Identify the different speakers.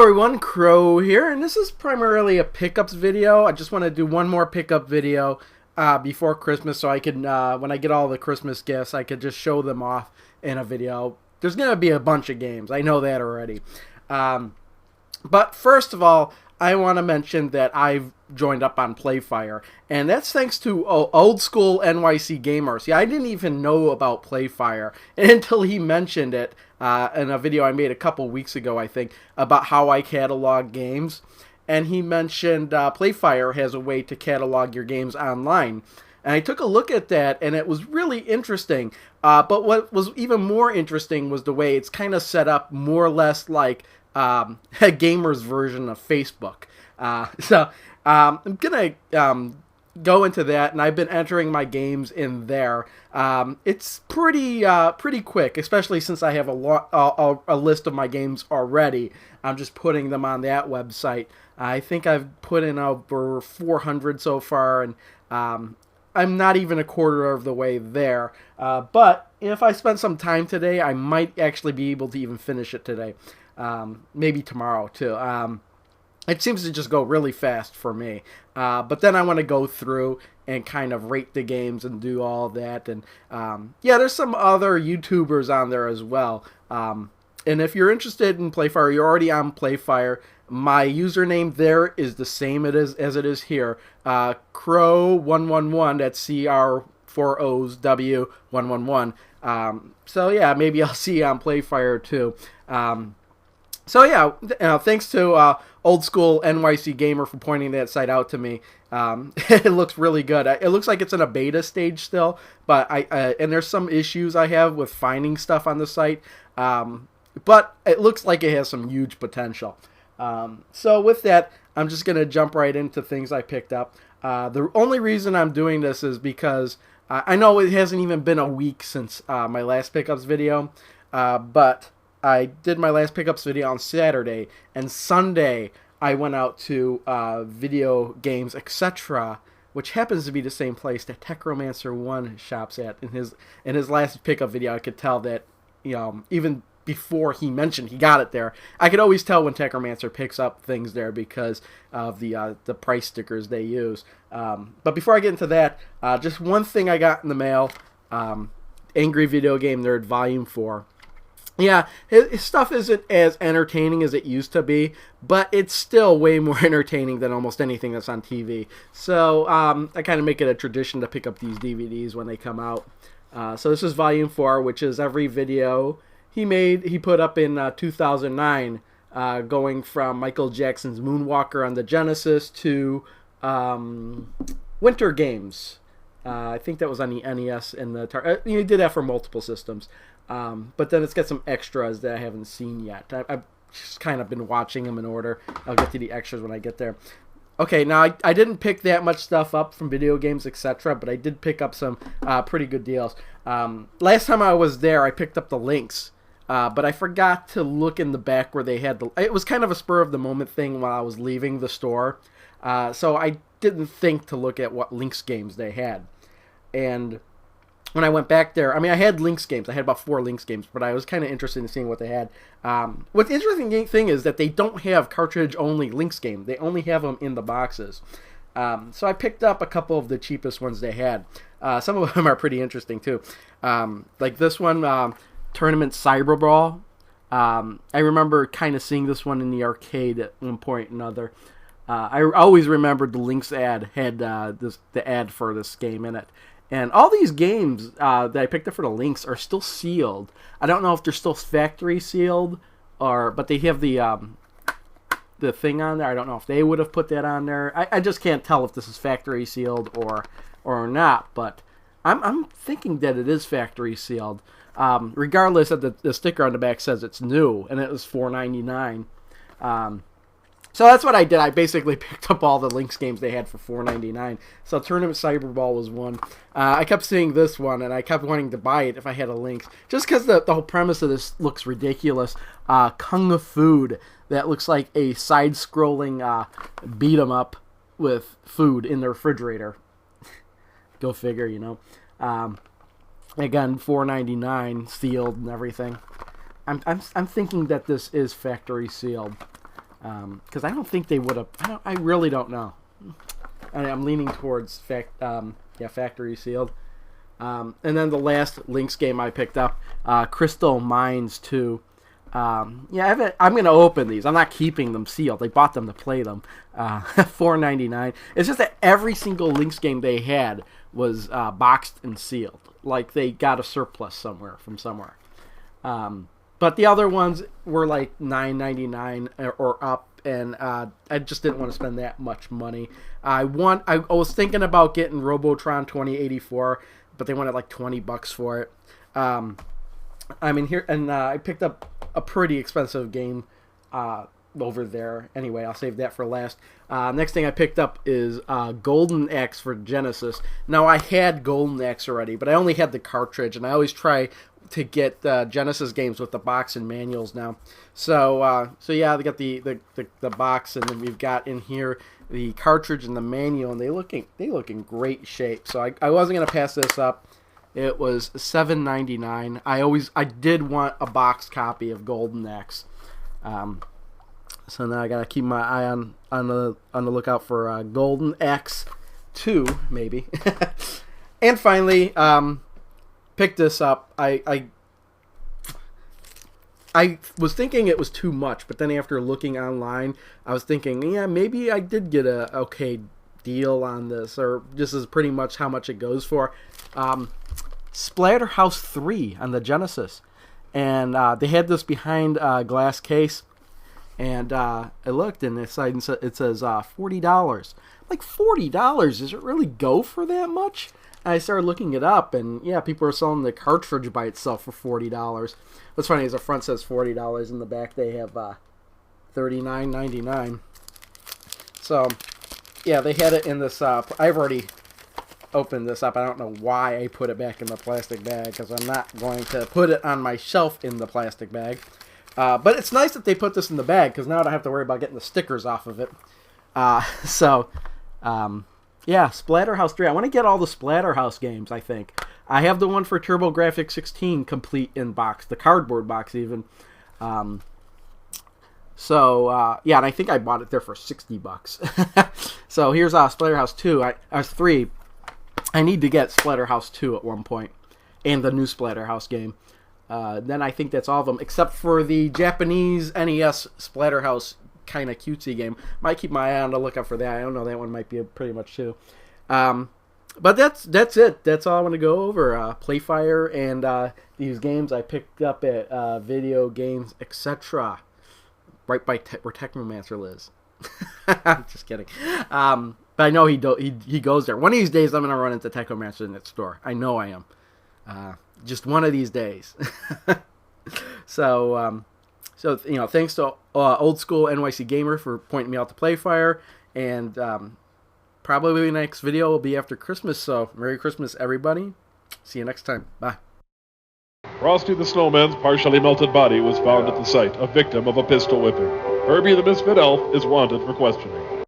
Speaker 1: Hello everyone, Crow here, and this is primarily a pickups video. I just want to do one more pickup video before Christmas so I can, when I get all the Christmas gifts, I could just show them off in a video. There's going to be a bunch of games, I know that already. But first of all, I want to mention that I've joined up on Playfire, and that's thanks to OldSchoolNYCGamer. See, I didn't even know about Playfire until he mentioned it in a video I made a couple weeks ago, I think, about how I catalog games. And he mentioned Playfire has a way to catalog your games online. And I took a look at that, and it was really interesting. But what was even more interesting was the way it's kind of set up more or less like a gamer's version of Facebook. So I'm going to go into that, and I've been entering my games in there. It's pretty quick, especially since I have a list of my games already. I'm just putting them on that website. I think I've put in over 400 so far, and I'm not even a quarter of the way there. But if I spend some time today, I might actually be able to even finish it today. Maybe tomorrow, too. It seems to just go really fast for me. But then I want to go through and kind of rate the games and do all that. And yeah, there's some other YouTubers on there as well. And if you're interested in Playfire, you're already on Playfire. My username there is the same as it is here. Crow111, that's CR4O's W111. So yeah, maybe I'll see you on Playfire too. So yeah, thanks to OldSchoolNYCGamer for pointing that site out to me. It looks really good. It looks like it's in a beta stage still, but and there's some issues I have with finding stuff on the site. But it looks like it has some huge potential. So with that, I'm just gonna jump right into things I picked up. The only reason I'm doing this is because I know it hasn't even been a week since my last pickups video, but I did my last pickups video on Saturday, and Sunday I went out to VideoGames Etc, which happens to be the same place that Techromancer1 shops at. In his last pickup video, I could tell that, you know, even before he mentioned he got it there, I could always tell when Techromancer picks up things there because of the price stickers they use. But before I get into that, just one thing I got in the mail: Angry Video Game Nerd Volume 4. Yeah, his stuff isn't as entertaining as it used to be, but it's still way more entertaining than almost anything that's on TV. So I kind of make it a tradition to pick up these DVDs when they come out. So this is Volume 4, which is every video he put up in 2009, going from Michael Jackson's Moonwalker on the Genesis to Winter Games. I think that was on the NES and the he did that for multiple systems. But then it's got some extras that I haven't seen yet. I've just kind of been watching them in order. I'll get to the extras when I get there. Okay, now I didn't pick that much stuff up from VideoGames Etc, but I did pick up some pretty good deals. Last time I was there, I picked up the links, but I forgot to look in the back where they had it was kind of a spur of the moment thing while I was leaving the store. So I didn't think to look at what Lynx games they had. And when I went back there, I mean, I had Lynx games. I had about 4 Lynx games, but I was kind of interested in seeing what they had. What's the interesting thing is that they don't have cartridge-only Lynx games. They only have them in the boxes. So I picked up a couple of the cheapest ones they had. Some of them are pretty interesting, too. Like this one, Tournament Cyberball. I remember kind of seeing this one in the arcade at one point or another. I always remembered the Lynx ad had the ad for this game in it. And all these games that I picked up for the Lynx are still sealed. I don't know if they're still factory sealed, but they have the thing on there. I don't know if they would have put that on there. I just can't tell if this is factory sealed or not. But I'm thinking that it is factory sealed. Regardless of the sticker on the back says it's new, and it was $4.99. So that's what I did. I basically picked up all the Lynx games they had for $4.99. So Tournament Cyberball was one. I kept seeing this one, and I kept wanting to buy it if I had a Lynx. Just because the whole premise of this looks ridiculous. Kung Food. That looks like a side-scrolling beat-em-up with food in the refrigerator. Go figure, you know. Again, $4.99, sealed and everything. I'm thinking that this is factory sealed. because I don't think they would have. I really don't know. I'm leaning towards factory sealed. And then the last Lynx game I picked up, Crystal Mines 2. I'm going to open these. I'm not keeping them sealed. I bought them to play them. $4.99. It's just that every single Lynx game they had was boxed and sealed. Like they got a surplus somewhere. But the other ones were like $9.99 or up, and I just didn't want to spend that much money. I was thinking about getting Robotron 2084, but they wanted like $20 for it. I picked up a pretty expensive game over there. Anyway, I'll save that for last. Next thing I picked up is Golden Axe for Genesis. Now, I had Golden Axe already, but I only had the cartridge, and I always try to get Genesis games with the box and manuals now. So yeah, they got the box, and then we've got in here the cartridge and the manual, and they look in great shape. So I wasn't gonna pass this up. It was $7.99. I did want a boxed copy of Golden Axe. So now I gotta keep my eye on the lookout for Golden Axe 2, maybe. And finally, picked this up. I was thinking it was too much, but then after looking online, I was thinking, yeah, maybe I did get a okay deal on this, or this is pretty much how much it goes for. Splatterhouse 3 on the Genesis, and they had this behind a glass case, and I looked, and it says $40. Like, $40? Does it really go for that much? And I started looking it up, and yeah, people are selling the cartridge by itself for $40. What's funny is the front says $40, in the back they have $39.99. So yeah, they had it in this. I've already opened this up. I don't know why I put it back in the plastic bag, because I'm not going to put it on my shelf in the plastic bag. But it's nice that they put this in the bag, because now I don't have to worry about getting the stickers off of it. Yeah, Splatterhouse 3. I want to get all the Splatterhouse games, I think. I have the one for TurboGrafx 16 complete in box, the cardboard box even. Yeah, and I think I bought it there for $60. So here's Splatterhouse 2. 3. I need to get Splatterhouse 2 at one point, and the new Splatterhouse game. Then I think that's all of them, except for the Japanese NES Splatterhouse kind of cutesy game. Might keep my eye on the lookout for that. I don't know, that one might be pretty much too. But that's it. That's all I want to go over. Playfire and these games I picked up at VideoGames Etc. Right by where Technomancer lives. Just kidding. But I know he goes there. One of these days I'm gonna run into Technomancer in that store. I know I am. Just one of these days. So thanks to OldSchoolNYCGamer for pointing me out to Playfire, and probably the next video will be after Christmas, so Merry Christmas, everybody. See you next time. Bye.
Speaker 2: Frosty the Snowman's partially melted body was found at the site, a victim of a pistol whipping. Herbie the Misfit Elf is wanted for questioning.